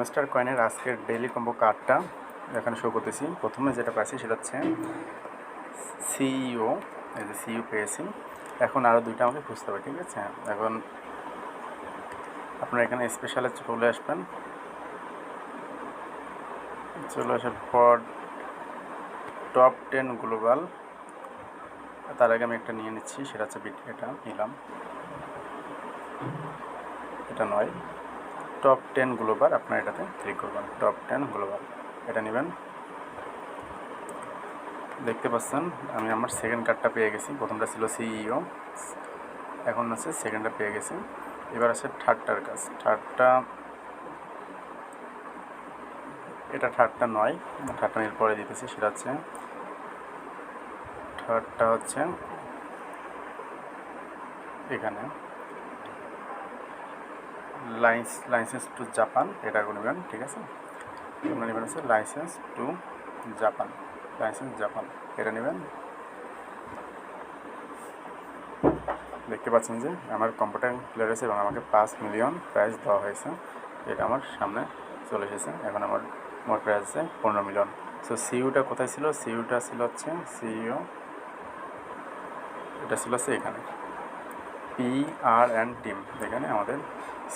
Hamster কয়েনের আজকের daily combo কার্ডটা এখানে শো করতেছি। প্রথমে যেটা পাইছি সেটা হচ্ছে সিইও, এই যে সিইও পেয়েছি। এখন আরও দুইটা আমাকে খুঁজতে হবে, ঠিক আছে। এখন আপনারা এখানে স্পেশালে চলে আসবেন। চলে আসার পর টপ 10 গ্লোবাল, তার আগে আমি একটা নিয়ে নিচ্ছি, সেটা হচ্ছে এটা নিলাম, এটা নয়। টপ 10 গ্লোবাল, আপনার এটাতে ক্লিক করবেন। টপ 10 গ্লোবাল এটা নেবেন। দেখতে পাচ্ছেন আমি আমার সেকেন্ড কার্ডটা পেয়ে গেছি। প্রথমটা ছিল সিইও, এখন আছে সেকেন্ডটা পেয়ে গেছি। এবার আছে থার্ডটার কাজ। থার্ডটা নয়, থার্ডটা আমি পরে দিতেছি। সেটা হচ্ছে থার্ডটা হচ্ছে এখানে লাইসেন্স টু জাপান, এটা নেবেন, ঠিক আছে। আপনার নেবেন হচ্ছে লাইসেন্স টু জাপান, এটা নেবেন। দেখতে পাচ্ছেন যে আমার কম্পিউটার ক্লিয়ার হয়েছে এবং আমাকে 5 মিলিয়ন প্রাইজ দেওয়া হয়েছে। এটা আমার সামনে চলে এসেছে। এখন আমার মোট প্রাইজ আছে 15 মিলিয়ন। সো সিইউটা কোথায় ছিল? সিইউটা ছিল হচ্ছে সিইও, এটা ছিল হচ্ছে এখানে PR&T টিম, এখানে আমাদের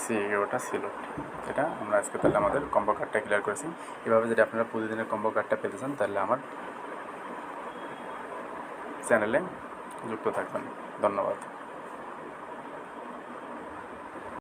সিইওটা ছিল। এটা আমরা আজকে তাহলে আমাদের কম্বো কার্ডটা ক্লিয়ার করেছি। এভাবে যদি আপনারা প্রতিদিনের কম্বো কার্ডটা পেতে চান তাহলে আমার চ্যানেলে যুক্ত থাকবেন। ধন্যবাদ।